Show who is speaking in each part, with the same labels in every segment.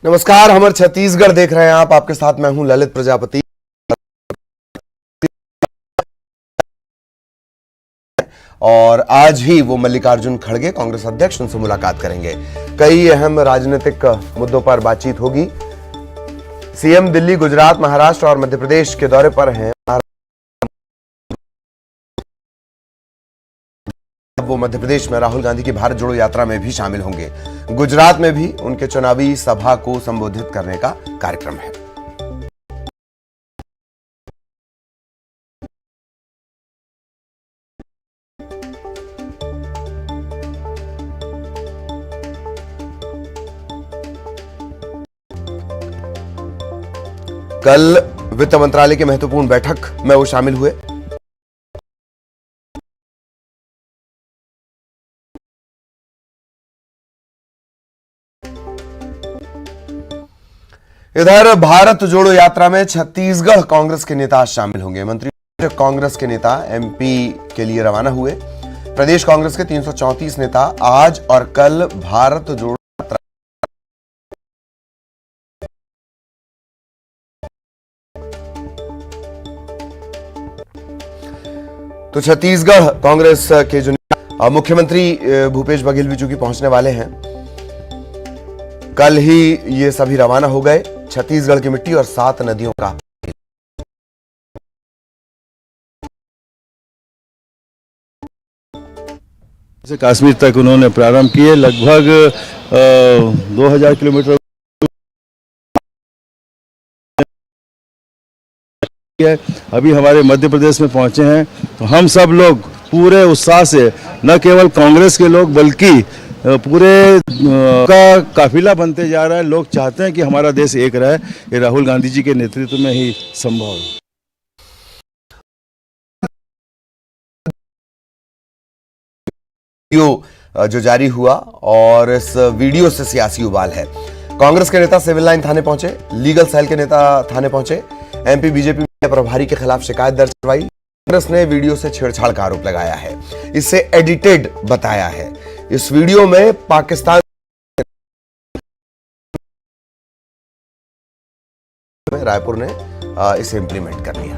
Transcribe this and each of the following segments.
Speaker 1: नमस्कार, हमर छत्तीसगढ़ देख रहे हैं आप। आपके साथ मैं हूं ललित प्रजापति। और आज ही वो मल्लिकार्जुन खड़गे कांग्रेस अध्यक्ष, उनसे मुलाकात करेंगे। कई अहम राजनीतिक मुद्दों पर बातचीत होगी। सीएम दिल्ली, गुजरात, महाराष्ट्र और मध्य प्रदेश के दौरे पर हैं। वो मध्य प्रदेश में राहुल गांधी की भारत जोड़ो यात्रा में भी शामिल होंगे। गुजरात में भी उनके चुनावी सभा को संबोधित करने का कार्यक्रम है। कल वित्त मंत्रालय की महत्वपूर्ण बैठक में वो शामिल हुए। इधर भारत जोड़ो यात्रा में छत्तीसगढ़ कांग्रेस के नेता शामिल होंगे। मंत्री कांग्रेस के नेता एमपी के लिए रवाना हुए। प्रदेश कांग्रेस के 334 नेता आज और कल भारत जोड़ो यात्रा। तो छत्तीसगढ़ कांग्रेस के जो मुख्यमंत्री भूपेश बघेल भी चूंकि पहुंचने वाले हैं, कल ही ये सभी रवाना हो गए। छत्तीसगढ़ की मिट्टी और 7 नदियों का
Speaker 2: से कश्मीर तक उन्होंने प्रारंभ किए। लगभग 2000 किलोमीटर अभी हमारे मध्य प्रदेश में पहुंचे हैं। तो हम सब लोग पूरे उत्साह से, न केवल कांग्रेस के लोग बल्कि पूरे का काफिला बनते जा रहा है। लोग चाहते हैं कि हमारा देश एक रहे। ये राहुल गांधी जी के नेतृत्व में ही संभव है।
Speaker 1: जो जारी हुआ और इस वीडियो से सियासी उबाल है। कांग्रेस के नेता सिविल लाइन थाने पहुंचे, लीगल सेल के नेता थाने पहुंचे। एमपी बीजेपी प्रभारी के खिलाफ शिकायत दर्ज करवाई। कांग्रेस ने वीडियो से छेड़छाड़ का आरोप लगाया है, इसे एडिटेड बताया है। इस वीडियो में पाकिस्तान रायपुर ने इसे इंप्लीमेंट कर लिया।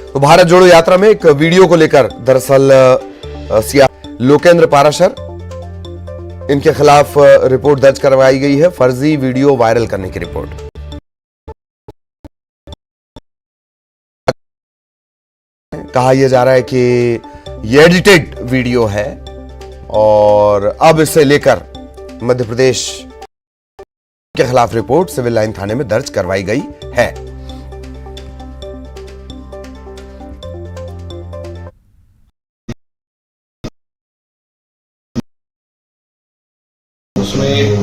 Speaker 1: तो भारत जोड़ो यात्रा में एक वीडियो को लेकर दरअसल लोकेंद्र पाराशर, इनके खिलाफ रिपोर्ट दर्ज करवाई गई है। फर्जी वीडियो वायरल करने की रिपोर्ट। कहा यह जा रहा है कि यह एडिटेड वीडियो है और अब इसे लेकर मध्य प्रदेश के खिलाफ रिपोर्ट सिविल लाइन थाने में दर्ज करवाई गई है।
Speaker 3: उसमें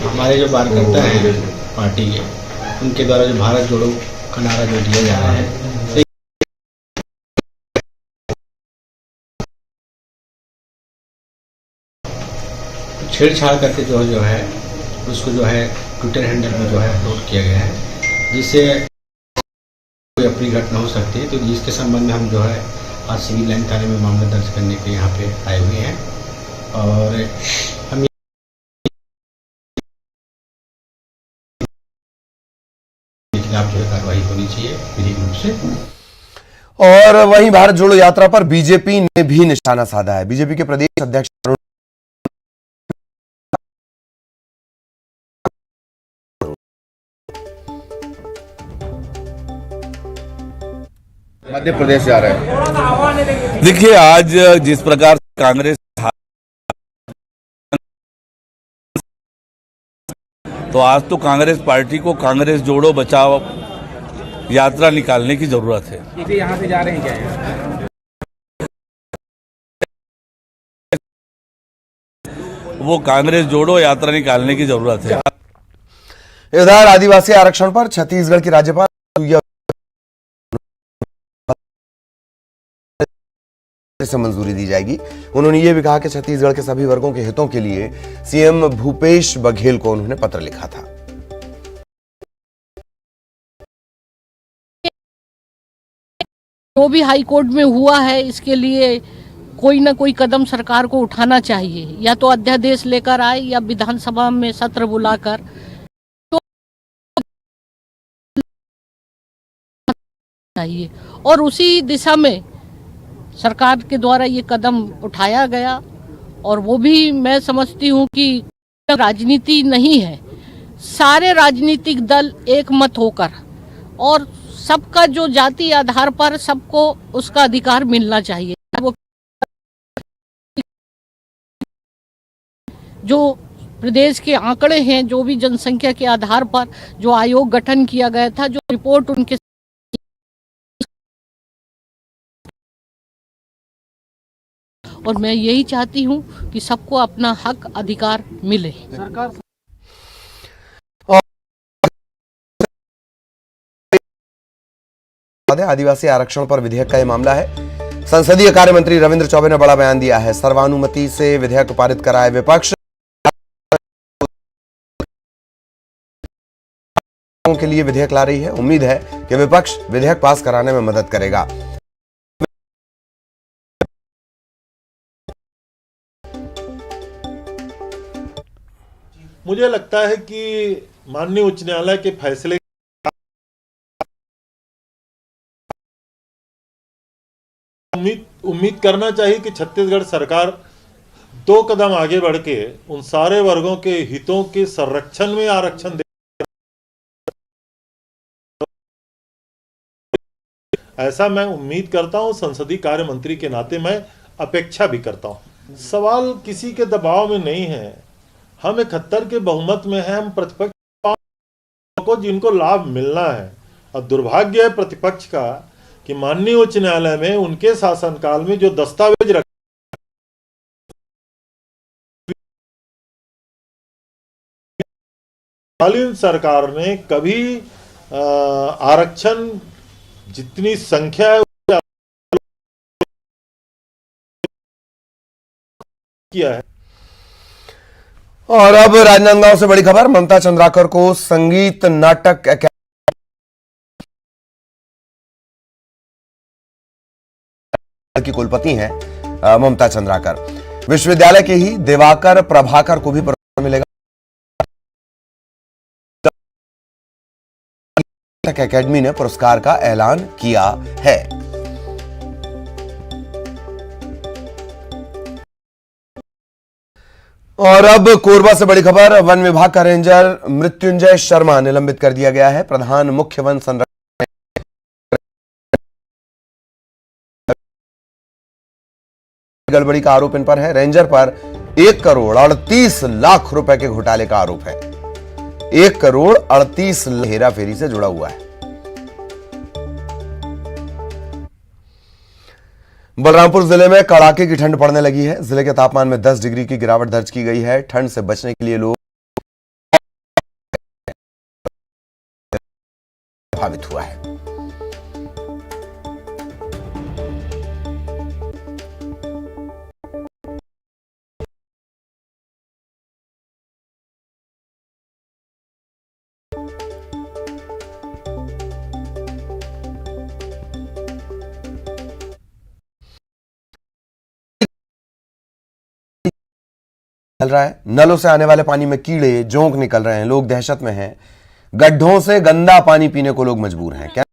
Speaker 3: हमारे जो कार्यकर्ता हैं पार्टी के, उनके द्वारा जो भारत जोड़ो का नारा जो दिया जा रहा है, छेड़छाड़ करके जो है उसको जो है ट्विटर हैंडल में जो है अपलोड किया गया है, जिससे कोई अप्रिय घटना हो सकती है। तो जिसके संबंध में हम जो है आज सिविल लाइन थाने में मामला दर्ज करने के यहाँ पे आए हुए हैं और हम खिलाफ जो है कार्रवाई होनी चाहिए विधिक रूप से।
Speaker 1: और वहीं भारत जोड़ो यात्रा पर बीजेपी ने भी निशाना साधा है। बीजेपी के प्रदेश अध्यक्ष
Speaker 4: मध्य प्रदेश जा रहे हैं।
Speaker 2: देखिए, आज जिस प्रकार कांग्रेस, तो आज तो कांग्रेस पार्टी को कांग्रेस जोड़ो बचाओ यात्रा निकालने की जरूरत है।
Speaker 4: इसे यहाँ से जा रहे हैं क्या?
Speaker 2: वो कांग्रेस जोड़ो यात्रा निकालने की जरूरत है।
Speaker 1: इधर आदिवासी आरक्षण पर छत्तीसगढ़ की राज्यपाल से मंजूरी दी जाएगी। उन्होंने ये भी कहा कि छत्तीसगढ़ के सभी वर्गों के हितों के लिए सीएम भूपेश बघेल को उन्होंने पत्र लिखा था।
Speaker 5: जो भी हाई कोर्ट में हुआ है इसके लिए कोई ना कोई कदम सरकार को उठाना चाहिए, या तो अध्यादेश लेकर आए या विधानसभा में सत्र बुलाकर तो चाहिए। और उसी दिशा में सरकार के द्वारा ये कदम उठाया गया, और वो भी मैं समझती हूँ कि राजनीति नहीं है, सारे राजनीतिक दल एक मत होकर और सबका जो जाति आधार पर सबको उसका अधिकार मिलना चाहिए। वो जो प्रदेश के आंकड़े हैं, जो भी जनसंख्या के आधार पर जो आयोग गठन किया गया था, जो रिपोर्ट उनके, और मैं यही चाहती हूँ कि सबको अपना हक अधिकार मिले।
Speaker 1: आदिवासी आरक्षण पर विधेयक का यह मामला है। संसदीय कार्य मंत्री रविंद्र चौबे ने बड़ा बयान दिया है। सर्वानुमति से विधेयक पारित कराए विपक्ष, के लिए विधेयक ला रही है। उम्मीद है कि विपक्ष विधेयक पास कराने में मदद करेगा।
Speaker 6: मुझे लगता है कि माननीय उच्च न्यायालय के फैसले उम्मीद करना चाहिए कि छत्तीसगढ़ सरकार 2 कदम आगे बढ़ के उन सारे वर्गों के हितों के संरक्षण में आरक्षण दे, ऐसा मैं उम्मीद करता हूं। संसदीय कार्य मंत्री के नाते मैं अपेक्षा भी करता हूं। सवाल किसी के दबाव में नहीं है। हम 71 के बहुमत में हैं, हम प्रतिपक्ष को जिनको लाभ मिलना है, और दुर्भाग्य है प्रतिपक्ष का कि माननीय उच्च न्यायालय में उनके शासनकाल में जो दस्तावेज रखे, तत्कालीन सरकार ने कभी आरक्षण जितनी संख्या है किया है।
Speaker 1: और अब राजनांदगांव से बड़ी खबर। ममता चंद्राकर को संगीत नाटक अकादमी की कुलपति हैं ममता चंद्राकर। विश्वविद्यालय के ही दिवाकर प्रभाकर को भी पुरस्कार मिलेगा। अकेडमी ने पुरस्कार का ऐलान किया है। और अब कोरबा से बड़ी खबर। वन विभाग का रेंजर मृत्युंजय शर्मा निलंबित कर दिया गया है। प्रधान मुख्य वन संरक्षण गड़बड़ी का आरोप इन पर है। रेंजर पर 1 करोड़ 38 लाख रुपए के घोटाले का आरोप है। 1 करोड़ 38 लाख हेराफेरी से जुड़ा हुआ है। बलरामपुर जिले में कड़ाके की ठंड पड़ने लगी है। जिले के तापमान में 10 डिग्री की गिरावट दर्ज की गई है। ठंड से बचने के लिए लोग प्रभावित हुआ है। चल रहा है। नलों से आने वाले पानी में कीड़े जोंक निकल रहे हैं। लोग दहशत में हैं। गड्ढों से गंदा पानी पीने को लोग मजबूर हैं। कैंप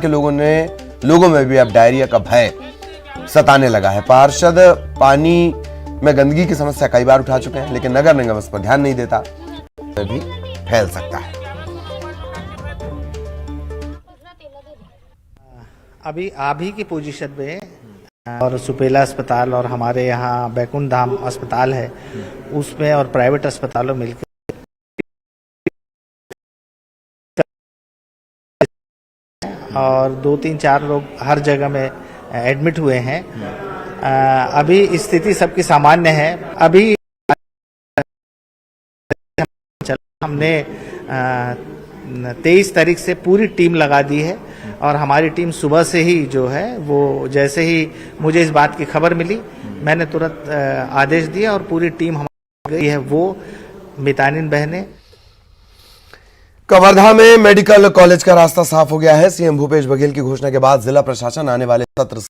Speaker 1: के लोगों में भी अब डायरिया का भय सताने लगा है। पार्षद पानी में गंदगी की समस्या कई बार उठा चुके हैं, लेकिन नगर निगम इस पर ध्यान नहीं देता। भी फैल सकता है।
Speaker 7: अभी आप ही की पोजीशन में और सुपेला अस्पताल और हमारे यहाँ बैकुंठ धाम अस्पताल है, उसमें और प्राइवेट अस्पतालों मिलकर और 2-3-4 लोग हर जगह में एडमिट हुए हैं। अभी स्थिति सबकी सामान्य है। अभी हमने 23 तारीख से पूरी टीम लगा दी है, और हमारी टीम सुबह से ही जो है वो जैसे ही मुझे इस बात की खबर मिली, मैंने तुरंत आदेश दिया और पूरी टीम हमारी गई है। वो मितानिन बहनें
Speaker 1: कवर्धा में मेडिकल कॉलेज का रास्ता साफ हो गया है। सीएम भूपेश बघेल की घोषणा के बाद जिला प्रशासन आने वाले सत्र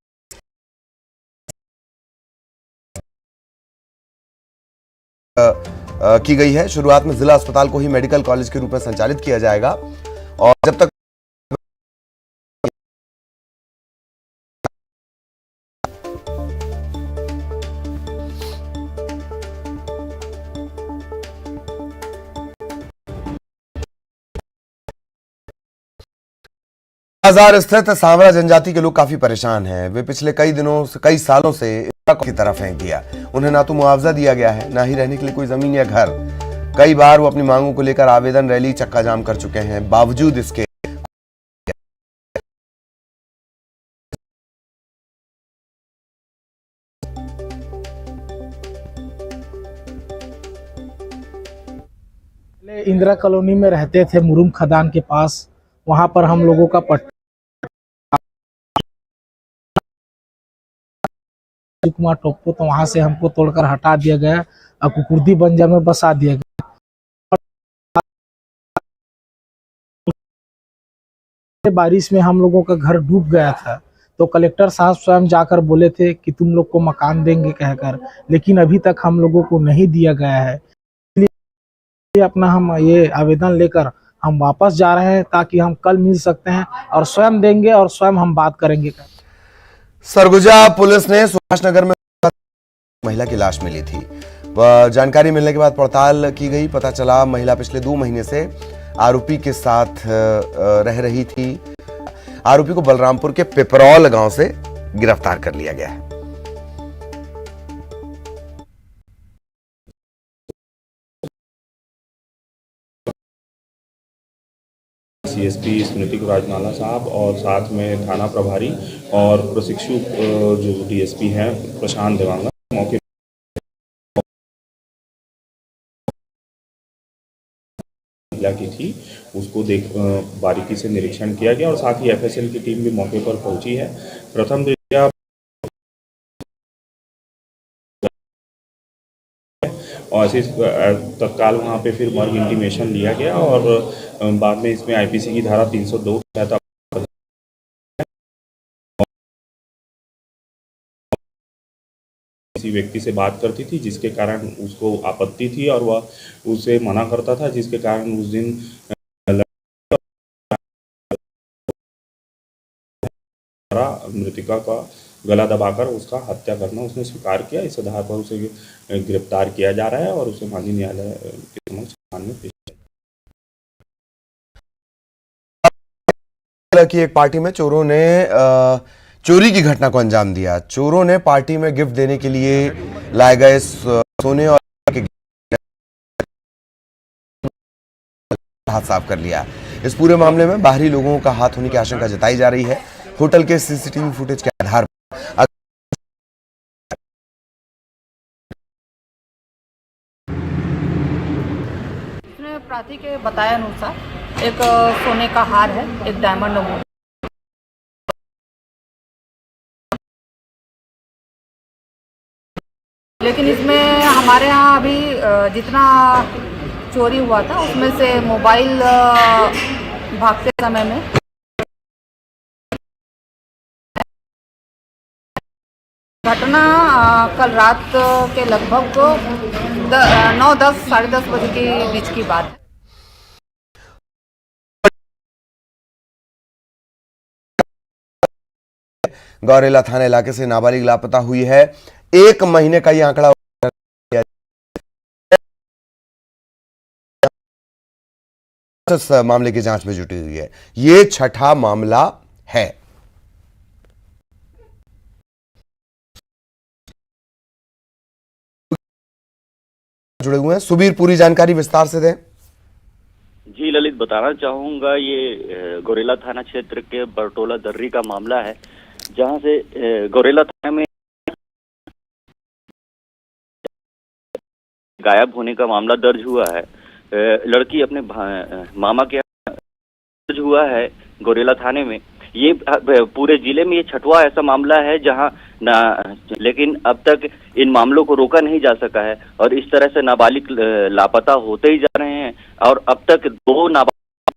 Speaker 1: की गई है। शुरुआत में जिला अस्पताल को ही मेडिकल कॉलेज के रूप में संचालित किया जाएगा और जब तक बाजार स्थित सांवरा जनजाति के लोग काफी परेशान हैं। वे पिछले कई सालों से की तरफ हैं किया। उन्हें ना तो मुआवजा दिया गया है, ना ही रहने के लिए कोई जमीन या घर। कई बार वो अपनी मांगों को लेकर आवेदन रैली चक्का जाम कर चुके हैं। बावजूद इसके
Speaker 8: इंदिरा कॉलोनी में रहते थे, मुरुम खदान के पास। वहां पर हम लोगों का कुमार टोप्पो, तो वहां से हमको तोड़कर हटा दिया गया और कुकुर्दी बंजर में बसा दिया गया। बारिश में हम लोगों का घर डूब गया था, तो कलेक्टर साहब स्वयं जाकर बोले थे कि तुम लोग को मकान देंगे कहकर, लेकिन अभी तक हम लोगों को नहीं दिया गया है। इसलिए अपना हम ये आवेदन लेकर हम वापस जा रहे हैं, ताकि हम कल मिल सकते हैं और स्वयं देंगे और स्वयं हम बात करेंगे।
Speaker 1: सरगुजा पुलिस ने सुभाष नगर में महिला की लाश मिली थी। जानकारी मिलने के बाद पड़ताल की गई। पता चला महिला पिछले 2 महीने से आरोपी के साथ रह रही थी। आरोपी को बलरामपुर के पिपरौल गांव से गिरफ्तार कर लिया गया है।
Speaker 9: सीएसपी स्मृति राजनाला साहब और साथ में थाना प्रभारी और प्रशिक्षु जो डीएसपी हैं प्रशांत देवांगा मौके महिला की थी, उसको बारीकी से निरीक्षण किया गया और साथ ही एफएसएल की टीम भी मौके पर पहुंची है। प्रथम दृष्टया और ऐसे तत्काल वहाँ पे फिर मर्ग इंटीमेशन लिया गया और बाद में इसमें आईपीसी की धारा 302 के तहत किसी व्यक्ति से बात करती थी जिसके कारण उसको आपत्ति थी और वह उसे मना करता था, जिसके कारण उस दिन मृतिका का गला दबाकर उसका हत्या करना उसने स्वीकार किया। इस आधार पर उसे गिरफ्तार किया जा रहा है और उसे माननीय न्यायालय के समक्ष में पेश किया।
Speaker 1: की एक पार्टी में चोरों ने चोरी की घटना को अंजाम दिया। चोरों ने पार्टी में गिफ्ट देने के लिए लाए गए सोने और हाथ साफ कर लिया। इस पूरे मामले में बाहरी लोगों का हाथ होने की आशंका जताई जा रही है। होटल के सीसीटीवी फुटेज के आधार पर
Speaker 10: प्रार्थी के बताए अनुसार एक सोने का हार है, एक डायमंड अंगूठी, लेकिन इसमें हमारे यहाँ अभी जितना चोरी हुआ था उसमें से मोबाइल भागते समय में घटना कल रात के लगभग 9-10 साढ़े 10 बजे के बीच की बात है।
Speaker 1: गौरेला थाना इलाके से नाबालिग लापता हुई है। 1 महीने का यह आंकड़ा इस मामले की जांच में जुटी हुई है। यह 6ठा मामला है। जुड़े हुए हैं सुबीर, पूरी जानकारी विस्तार से दें।
Speaker 11: जी ललित, बताना चाहूंगा ये गौरेला थाना क्षेत्र के बरटोला दर्री का मामला है, जहां से गौरेला थाना में गायब होने का मामला दर्ज हुआ है। लड़की अपने मामा के दर्ज हुआ है गौरेला थाने में। ये पूरे जिले में ये 6वां ऐसा मामला है जहां लेकिन अब तक इन मामलों को रोका नहीं जा सका है और इस तरह से नाबालिग लापता होते ही जा रहे हैं और अब तक 2 नाबालिग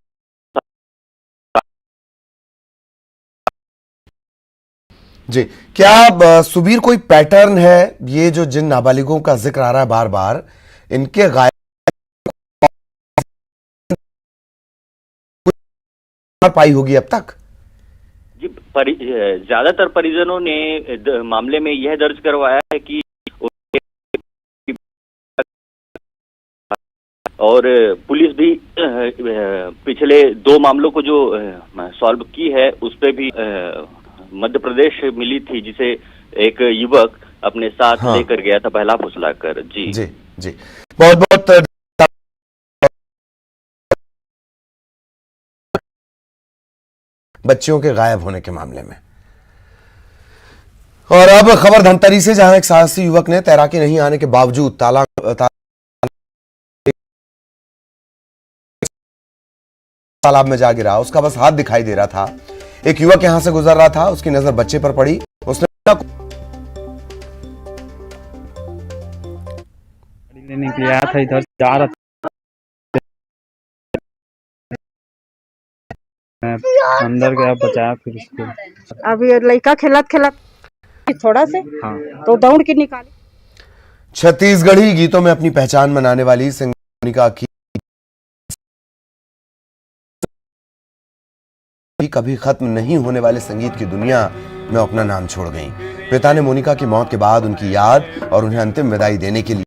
Speaker 1: जी, क्या सुबीर कोई पैटर्न है, ये जो जिन नाबालिगों का जिक्र आ रहा है बार बार, इनके गायब पाई होगी अब तक?
Speaker 11: जी, ज्यादातर परिजनों ने मामले में यह दर्ज करवाया है कि और पुलिस भी पिछले 2 मामलों को जो सॉल्व की है उस पे भी मध्य प्रदेश मिली थी, जिसे एक युवक अपने साथ लेकर गया था बहला फुसलाकर। जी
Speaker 1: जी जी, बहुत बहुत बच्चियों के गायब होने के मामले में। और अब खबर धमतरी से, जहां एक साहसी युवक ने तैराकी नहीं आने के बावजूद तालाब में जा गिरा। उसका बस हाथ दिखाई दे रहा था। एक युवक यहां से गुजर रहा था, उसकी नजर बच्चे पर पड़ी। उसने
Speaker 12: लेने के लिए आया था, इधर जा रहा था, अंदर गया, बचाया फिर उसको।
Speaker 13: अभी लड़का खेलत थोड़ा से तो दौड़ के निकाली।
Speaker 1: छत्तीसगढ़ी गीतों में अपनी पहचान बनाने वाली सिंगर मोनिका की कभी खत्म नहीं होने वाले संगीत की दुनिया में अपना नाम छोड़ गईं। पिता ने मोनिका की मौत के बाद उनकी याद और उन्हें अंतिम विदाई देने के लिए